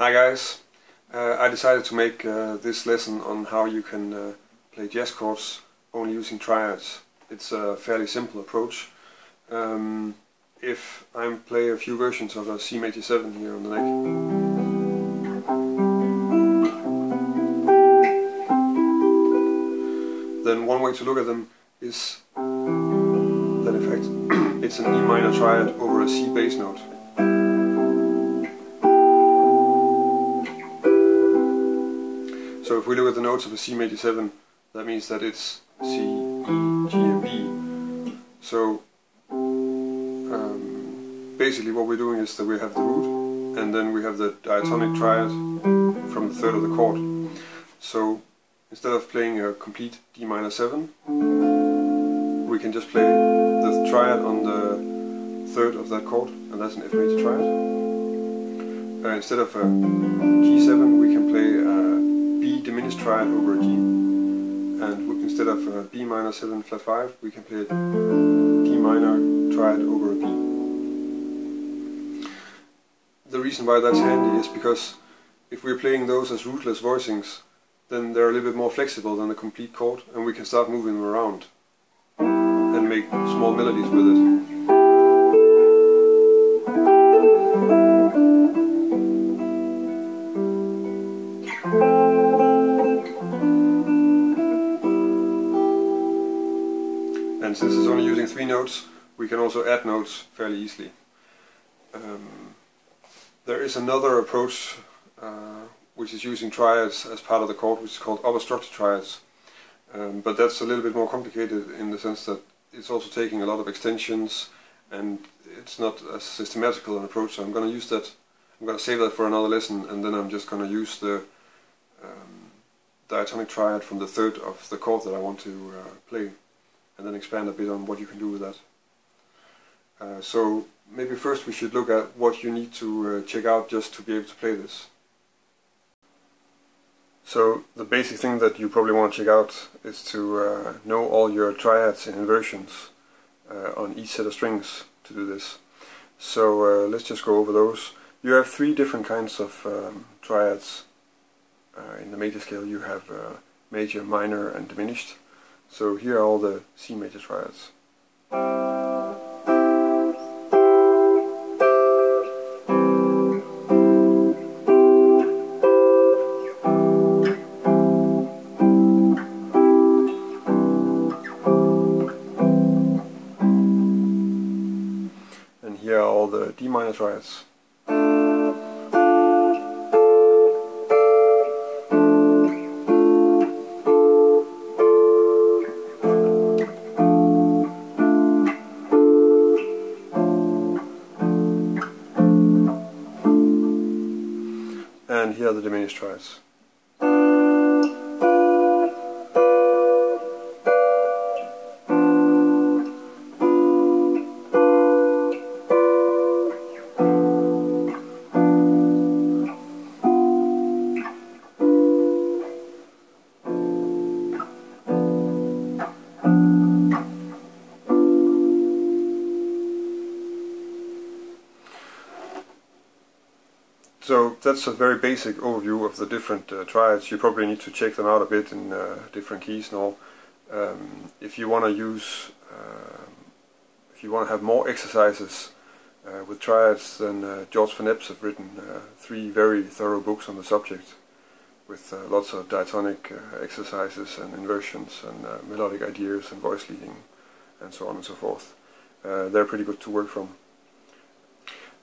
Hi guys, I decided to make this lesson on how you can play jazz chords only using triads. It's a fairly simple approach. If I play a few versions of a C major 7 here on the neck, then one way to look at them is that in fact it's an E minor triad over a C bass note. So if we look at the notes of a C major 7, that means that it's C, E, G and B. So basically what we're doing is that we have the root and then we have the diatonic triad from the third of the chord. So instead of playing a complete D minor 7, we can just play the triad on the third of that chord, and that's an F major triad. Instead of a G7 we can play a B diminished triad over a G, and instead of a B minor 7 flat 5 we can play a D minor triad over a B. The reason why that's handy is because if we're playing those as rootless voicings, then they're a little bit more flexible than a complete chord, and we can start moving them around and make small melodies with it. And since it's only using 3 notes, we can also add notes fairly easily. There is another approach which is using triads as part of the chord, which is called upper structure triads. But that's a little bit more complicated in the sense that it's also taking a lot of extensions and it's not as systematical an approach. So I'm going to use that. I'm going to save that for another lesson, and then I'm just going to use the diatonic triad from the third of the chord that I want to play, and then expand a bit on what you can do with that. So maybe first we should look at what you need to check out just to be able to play this. So the basic thing that you probably want to check out is to know all your triads and inversions on each set of strings to do this. So let's just go over those. You have 3 different kinds of triads in the major scale. You have major, minor and diminished. So here are all the C major triads. And here are all the D minor triads. And here are the diminished triads. So that's a very basic overview of the different triads. You probably need to check them out a bit in different keys and all. If you want to use, if you want to have more exercises with triads, then George Van Epps have written 3 very thorough books on the subject with lots of diatonic exercises and inversions and melodic ideas and voice leading and so on and so forth. They're pretty good to work from.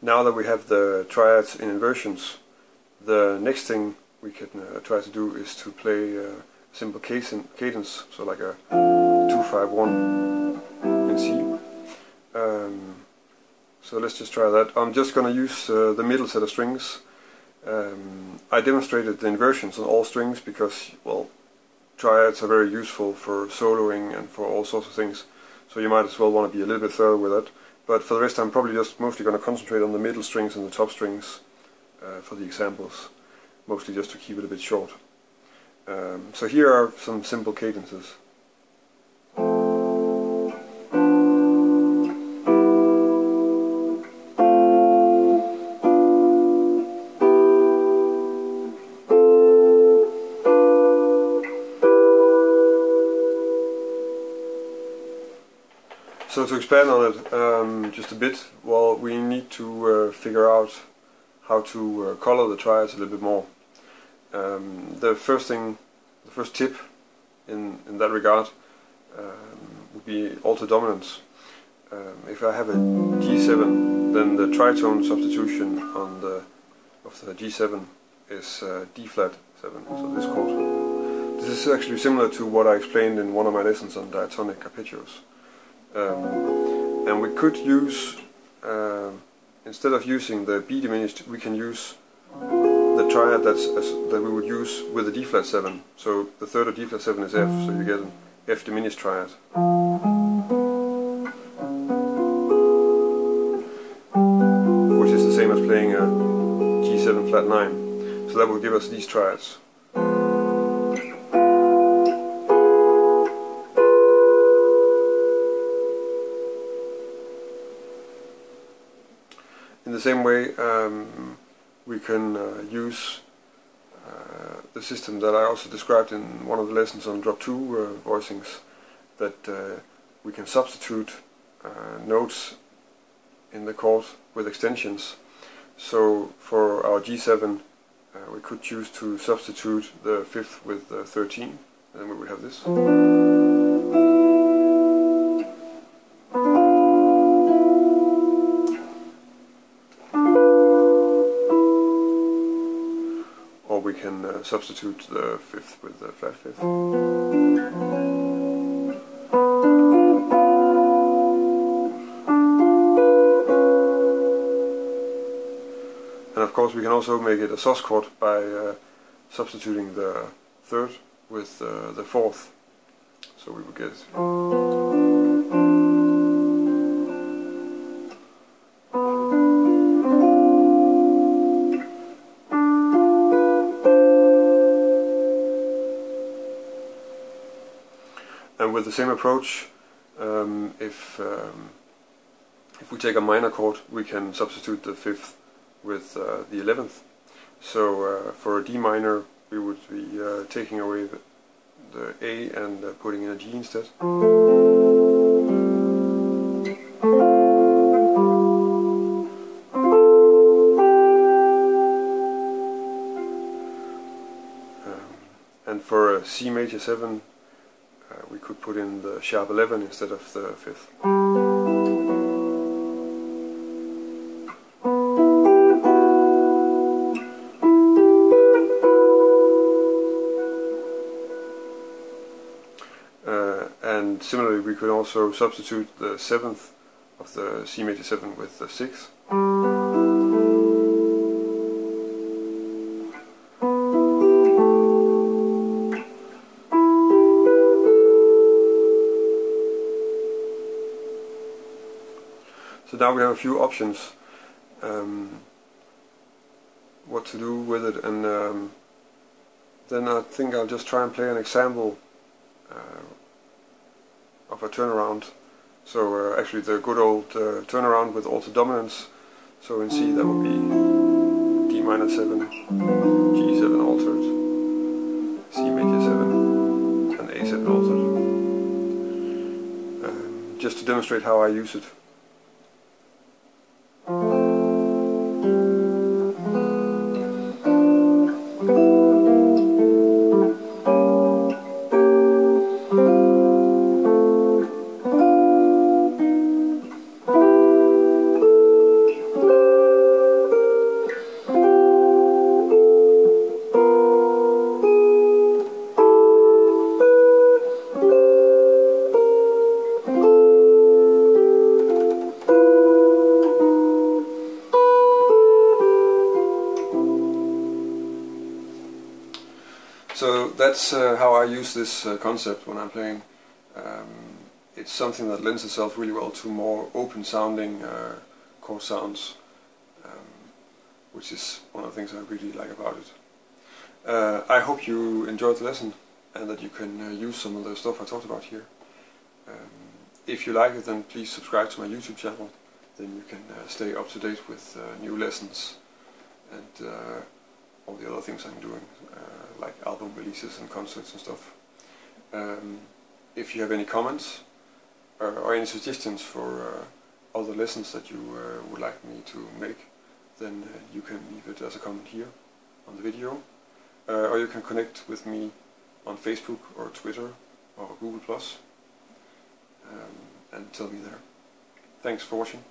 Now that we have the triads in inversions, the next thing we can try to do is to play a simple cadence, so like a 2-5-1 in C. So let's just try that. I'm just going to use the middle set of strings. I demonstrated the inversions on all strings because, well, triads are very useful for soloing and for all sorts of things, so you might as well want to be a little bit thorough with that. But for the rest I'm probably just mostly going to concentrate on the middle strings and the top strings for the examples, mostly just to keep it a bit short. So here are some simple cadences. expand on it just a bit, well, we need to figure out how to color the triads a little bit more. The first tip in that regard would be alter dominance. If I have a G7, then the tritone substitution of the G7 is D flat 7, so this chord. This is actually similar to what I explained in one of my lessons on diatonic arpeggios. And we could use, instead of using the B diminished, we can use the triad that we would use with the D flat 7. So the third of D flat 7 is F, so you get an F diminished triad. Which is the same as playing a G7 flat 9. So that will give us these triads. In the same way, we can use the system that I also described in one of the lessons on drop 2 voicings, that we can substitute notes in the chord with extensions. So for our G7, we could choose to substitute the 5th with 13, and then we would have this. Or we can substitute the 5th with the flat 5th. And of course we can also make it a sus chord by substituting the 3rd with the 4th. So we would get and with the same approach, if we take a minor chord, we can substitute the 5th with the 11th. So for a D minor, we would be taking away the A and putting in a G instead. And for a C major 7, we could put in the sharp 11 instead of the 5th. And similarly, we could also substitute the 7th of the C major 7 with the 6th. So now we have a few options what to do with it, and then I think I'll just try and play an example of a turnaround. So actually the good old turnaround with alter dominance. So in C that would be D minor 7, G7 altered, C major 7 and A7 altered. Just to demonstrate how I use it. So that's how I use this concept when I'm playing. It's something that lends itself really well to more open sounding chord sounds, which is one of the things I really like about it. I hope you enjoyed the lesson and that you can use some of the stuff I talked about here. If you like it, then please subscribe to my YouTube channel, then you can stay up to date with new lessons and all the other things I'm doing, like album releases and concerts and stuff. If you have any comments, or any suggestions for other lessons that you would like me to make, then you can leave it as a comment here on the video, or you can connect with me on Facebook or Twitter or Google+, and tell me there. Thanks for watching.